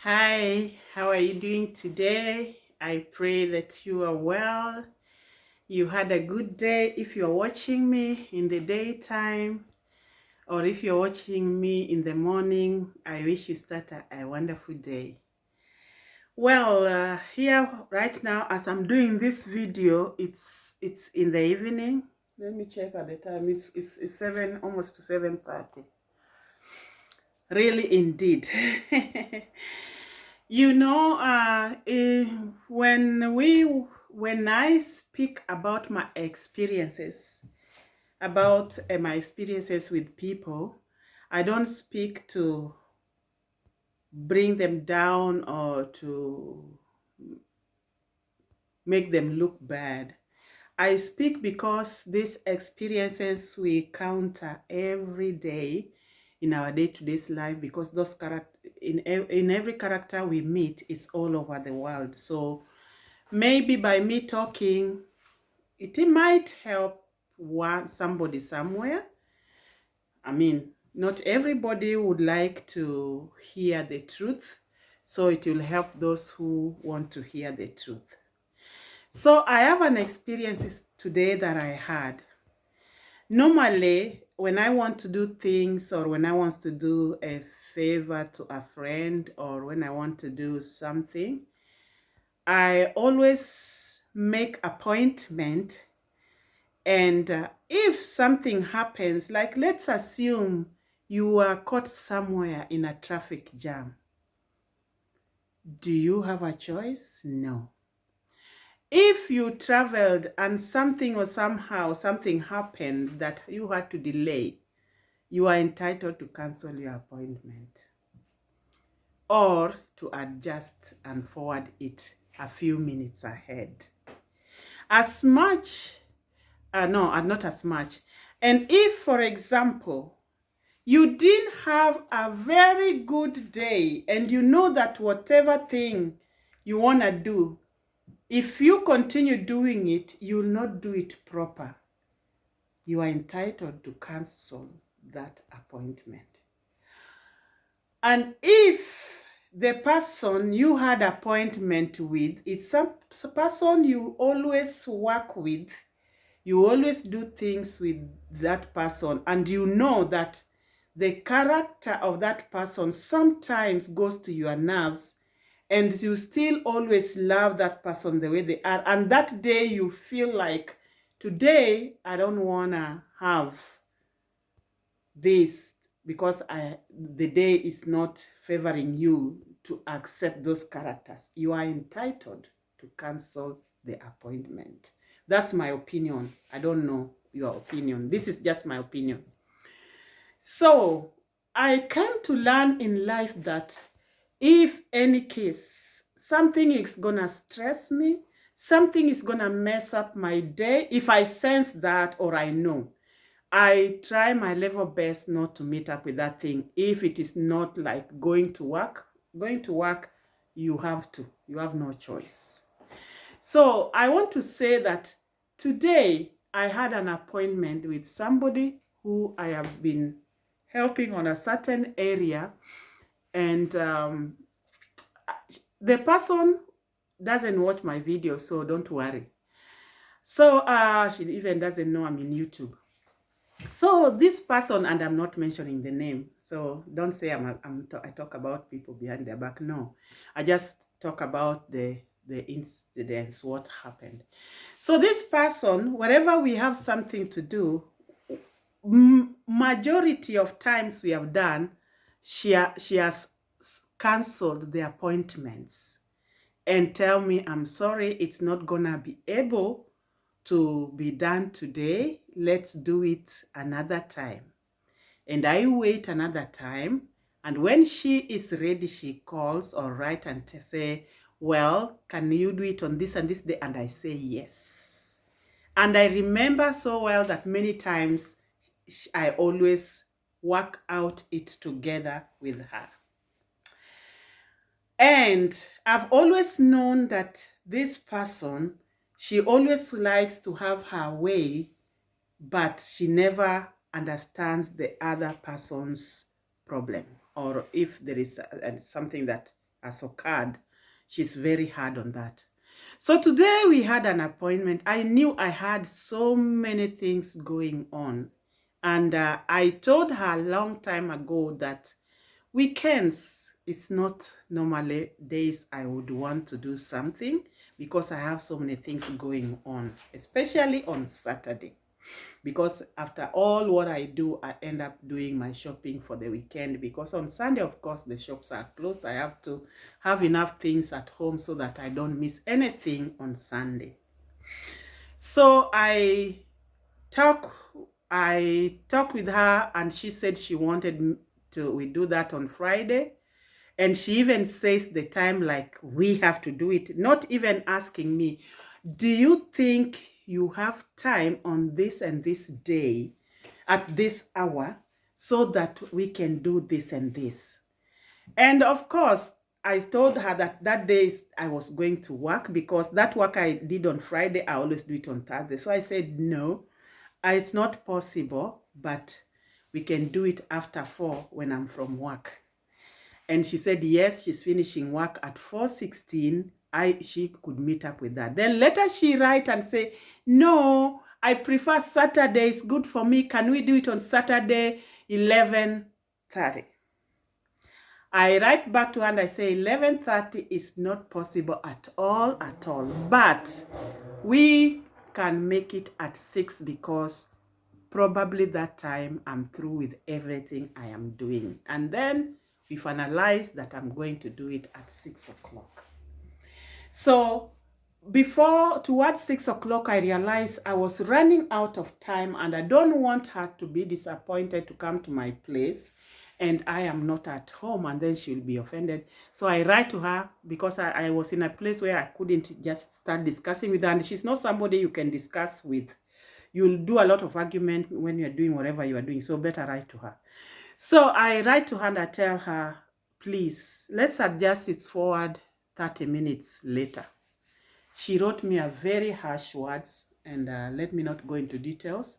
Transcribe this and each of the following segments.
Hi, how are you doing today? I pray that you are well. You had a good day if you're watching me in the daytime, or if you're watching me in the morning. I wish you start a wonderful day. Well, here right now as I'm doing this video, it's in the evening. Let me check at the time. It's 7, almost to 7:30. Really, indeed. You know, when I speak about my experiences, about my experiences with people, I don't speak to bring them down or to make them look bad. I speak because these experiences we counter every day in our day-to-day life, because those in every character we meet, it's all over the world. So maybe by me talking, it might help somebody somewhere. I mean, not everybody would like to hear the truth, so it will help those who want to hear the truth. So I have an experience today that I had. Normally, when I want to do things, or when I want to do a favor to a friend, or when I want to do something, I always make appointment. And if something happens, like let's assume you are caught somewhere in a traffic jam, do you have a choice? No. If you traveled and something or somehow something happened that you had to delay, you are entitled to cancel your appointment or to adjust and forward it a few minutes ahead. As much, no, not as much. And if, for example, you didn't have a very good day and you know that whatever thing you want to do, if you continue doing it, you will not do it proper. You are entitled to cancel that appointment. And if the person you had appointment with, it's a person you always work with, you always do things with that person, and you know that the character of that person sometimes goes to your nerves, and you still always love that person the way they are, and that day you feel like, today I don't want to have this because the day is not favoring you to accept those characters, you are entitled to cancel the appointment. That's my opinion. I don't know your opinion. This is just my opinion. So I came to learn in life that if any case, something is gonna stress me, something is gonna mess up my day, if I sense that or I know, I try my level best not to meet up with that thing. If it is not like going to work, you have to. You have no choice. So I want to say that today I had an appointment with somebody who I have been helping on a certain area, and the person doesn't watch my video, so don't worry. So she even doesn't know I'm in YouTube. So this person, and I'm not mentioning the name, so don't say I talk about people behind their back. No, I just talk about the incidents, what happened. So this person, wherever we have something to do, majority of times we have done, she has canceled the appointments and tell me, I'm sorry, it's not gonna be able to be done today. Let's do it another time. And I wait another time. And when she is ready, she calls or write and say, well, can you do it on this and this day? And I say yes. And I remember so well that many times I always work out it together with her. And I've always known that this person, she always likes to have her way, but she never understands the other person's problem, or if there is something that has occurred. She's very hard on that. So today we had an appointment. I knew I had so many things going on. And I told her a long time ago that weekends, it's not normally days I would want to do something because I have so many things going on, especially on Saturday. Because after all what I do, I end up doing my shopping for the weekend, because on Sunday, of course, the shops are closed. I have to have enough things at home so that I don't miss anything on Sunday. So I talked with her, and she said she wanted we do that on Friday. And she even says the time like we have to do it, not even asking me, do you think you have time on this and this day at this hour so that we can do this and this? And of course, I told her that that day I was going to work, because that work I did on Friday, I always do it on Thursday. So I said, no, it's not possible, but we can do it after 4 when I'm from work. And she said, yes, she's finishing work at 4:16. She could meet up with that. Then later she write and say, no, I prefer Saturday. It's good for me. Can we do it on Saturday, 11:30? I write back to her and I say 11:30 is not possible at all, but we can make it at 6, because probably that time I'm through with everything I am doing. And then we finalize that I'm going to do it at 6 o'clock. So towards 6 o'clock, I realized I was running out of time, and I don't want her to be disappointed to come to my place and I am not at home, and then she'll be offended. So I write to her, because I was in a place where I couldn't just start discussing with her, and she's not somebody you can discuss with. You'll do a lot of argument when you're doing whatever you are doing, so better write to her. So I write to her and I tell her, please, let's adjust it forward 30 minutes later. She wrote me a very harsh words, and let me not go into details.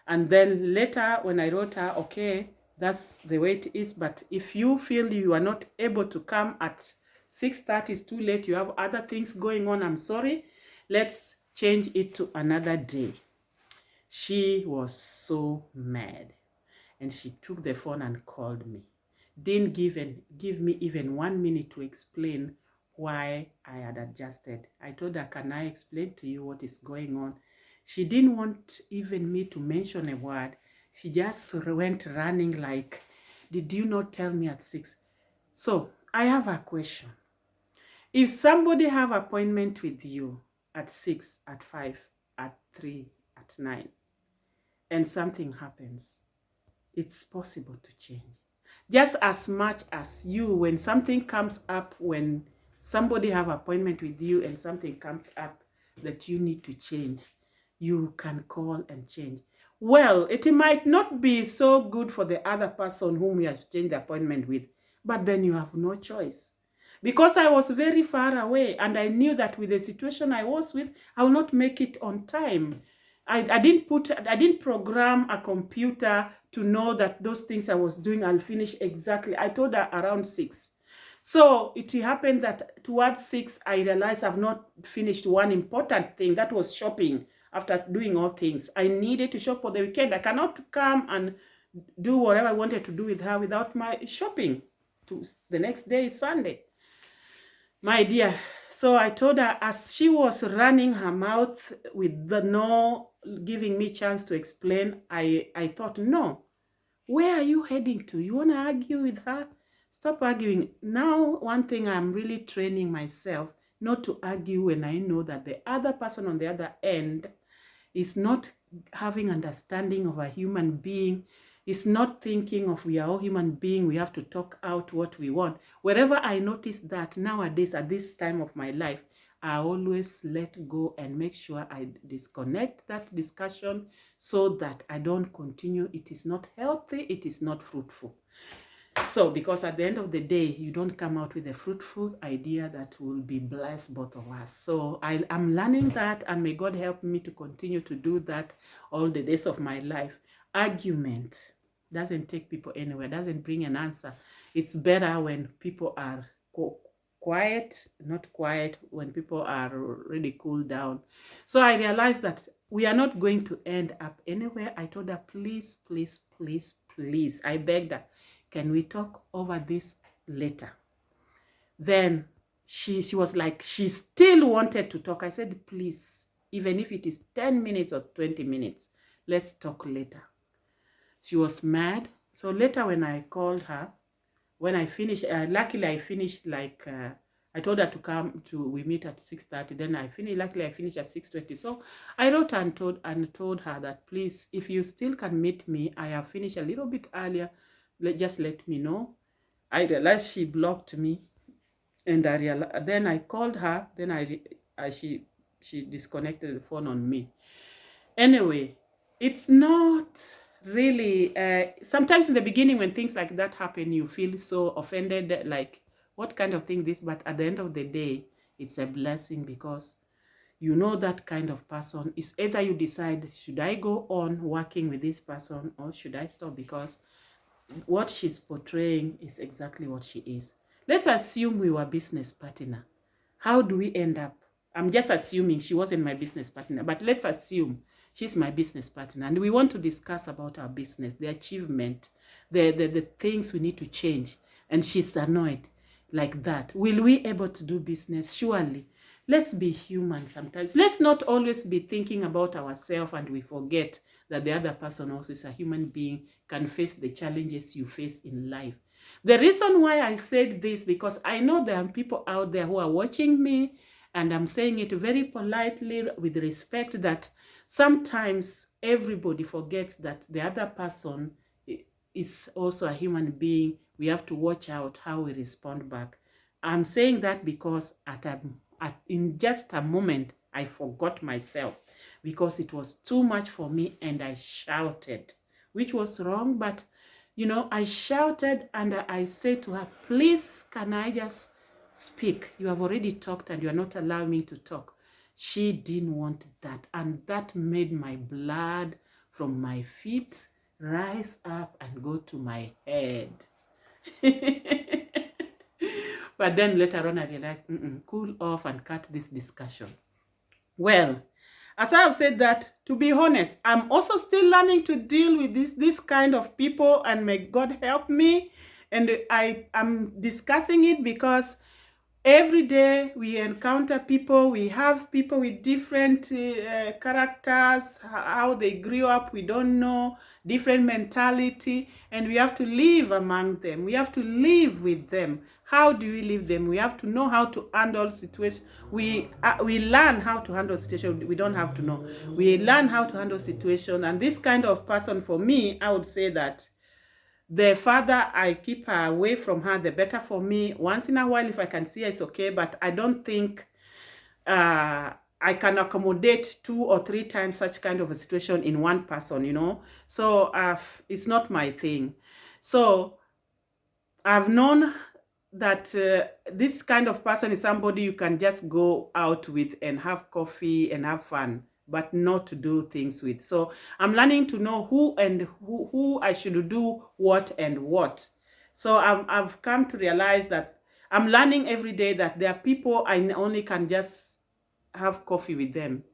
And then later when I wrote her, okay, that's the way it is, but if you feel you are not able to come at 6:30, it's too late, you have other things going on, I'm sorry, let's change it to another day. She was so mad, and she took the phone and called me. Didn't give me even 1 minute to explain why I had adjusted. I told her, can I explain to you what is going on? She didn't want even me to mention a word. She just went running like, did you not tell me at 6? So I have a question. If somebody have appointment with you at 6, at 5, at 3, at 9, and something happens, it's possible to change. Just as much as you, when something comes up, when somebody have appointment with you and something comes up that you need to change, you can call and change. Well, it might not be so good for the other person whom you have changed the appointment with, but then you have no choice. Because I was very far away, and I knew that with the situation I was with, I will not make it on time. I didn't program a computer to know that those things I was doing, I'll finish exactly. I told her around 6. So it happened that towards 6, I realized I've not finished one important thing. That was shopping. After doing all things, I needed to shop for the weekend. I cannot come and do whatever I wanted to do with her without my shopping. The next day is Sunday. My dear, so I told her, as she was running her mouth with the no giving me chance to explain, I thought, no, where are you heading to? You want to argue with her? Stop arguing. Now, one thing I'm really training myself not to argue when I know that the other person on the other end is not having understanding of a human being, is not thinking of we are all human being, we have to talk out what we want. Wherever I notice that nowadays at this time of my life, I always let go and make sure I disconnect that discussion so that I don't continue. It is not healthy, it is not fruitful. So, because at the end of the day, you don't come out with a fruitful idea that will be bless both of us. So I'm learning that, and may God help me to continue to do that all the days of my life. Argument doesn't take people anywhere, doesn't bring an answer. It's better when people are quiet, not quiet when people are really cooled down. So I realized that we are not going to end up anywhere. I told her, please, please, please, please. I begged her, can we talk over this later? Then she was like, she still wanted to talk. I said, please, even if it is 10 minutes or 20 minutes, let's talk later. She was mad. So later when I called her, when I finished, luckily I finished like, I told her to come to, we meet at 6:30. Then I finished, luckily I finished at 6:20. So I wrote and told her that, please, if you still can meet me, I have finished a little bit earlier, just let me know. I realized she blocked me. And then I called her, then she disconnected the phone on me. Anyway, it's not really, sometimes in the beginning when things like that happen, you feel so offended, like, what kind of thing this? But at the end of the day, it's a blessing, because you know that kind of person is either you decide, should I go on working with this person or should I stop? Because what she's portraying is exactly what she is. Let's assume we were business partner. How do we end up? I'm just assuming she wasn't my business partner, but let's assume she's my business partner and we want to discuss about our business, the achievement, the things we need to change, and she's annoyed like that. Will we able to do business? Surely. Let's be human sometimes. Let's not always be thinking about ourselves and we forget that the other person also is a human being, can face the challenges you face in life. The reason why I said this, because I know there are people out there who are watching me, and I'm saying it very politely with respect, that sometimes everybody forgets that the other person is also a human being. We have to watch out how we respond back. I'm saying that because in just a moment, I forgot myself because it was too much for me and I shouted, which was wrong. But, you know, I shouted and I said to her, please, can I just speak? You have already talked and you are not allowing me to talk. She didn't want that. And that made my blood from my feet rise up and go to my head. But then later on I realized, cool off and cut this discussion. Well, as I have said that, to be honest, I'm also still learning to deal with this kind of people, and may God help me. And I am discussing it because every day we encounter people, we have people with different characters, how they grew up, we don't know, different mentality, and we have to live among them. We have to live with them. How do we live them? We have to know how to handle situations. We learn how to handle situations. We don't have to know. We learn how to handle situations. And this kind of person, for me, I would say that the farther I keep her away from her, the better for me. Once in a while, if I can see her, it's okay. But I don't think I can accommodate 2 or 3 times such kind of a situation in one person, you know. So it's not my thing. So I've known that this kind of person is somebody you can just go out with and have coffee and have fun, but not to do things with. So I'm learning to know who I should do what and what. So I've come to realize that I'm learning every day that there are people I only can just have coffee with them.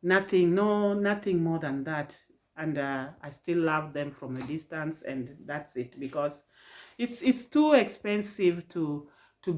Nothing more than that. And I still love them from a distance, and that's it, because it's too expensive to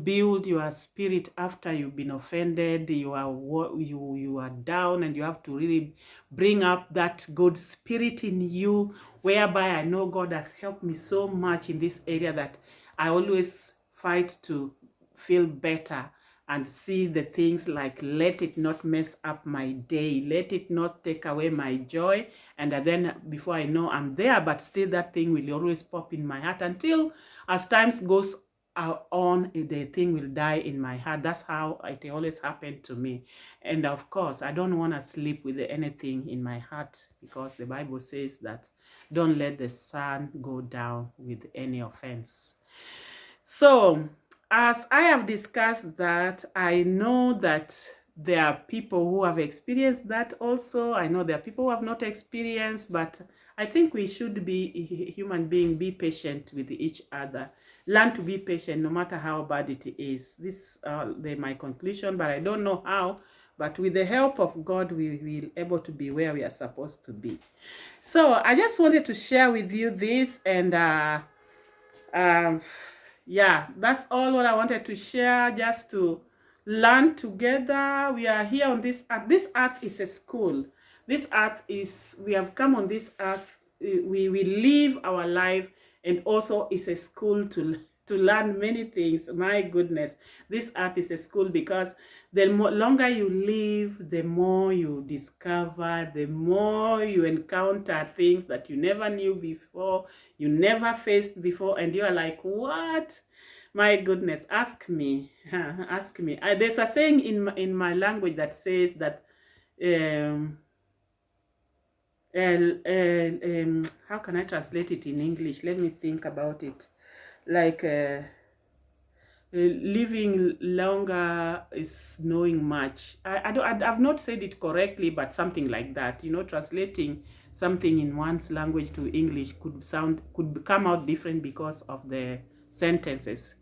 build your spirit after you've been offended. You are down, and you have to really bring up that good spirit in you, whereby I know God has helped me so much in this area that I always fight to feel better and see the things like, let it not mess up my day, let it not take away my joy. And then before I know, I'm there, but still that thing will always pop in my heart until as times goes on, the thing will die in my heart. That's how it always happened to me. And of course, I don't want to sleep with anything in my heart, because the Bible says that don't let the sun go down with any offense. So, as I have discussed that, I know that there are people who have experienced that also. I know there are people who have not experienced, but I think we should be human being, be patient with each other. learn to be patient no matter how bad it is. This my conclusion, but I don't know how. But with the help of God, we will able to be where we are supposed to be. So I just wanted to share with you this, and um, yeah, that's all what I wanted to share, just to learn together. We are here on this earth. This earth is a school. This earth is, we have come on this earth, we live our life, and also it's a school to learn many things. My goodness, this earth is a school, because the longer you live, the more you discover, the more you encounter things that you never knew before, you never faced before, and you are like, what? My goodness, ask me. Ask me. There's a saying in my language that says that how can I translate it in English? Let me think about it. Like living longer is knowing much. I've not said it correctly, but something like that. You know, translating something in one's language to English could come out different because of the sentences.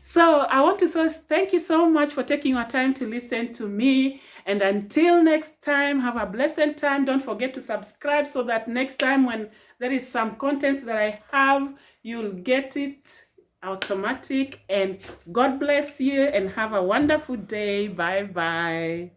So I want to say thank you so much for taking your time to listen to me. And until next time, have a blessed time. Don't forget to subscribe so that next time when there is some contents that I have, you'll get it automatic. And God bless you and have a wonderful day. Bye bye.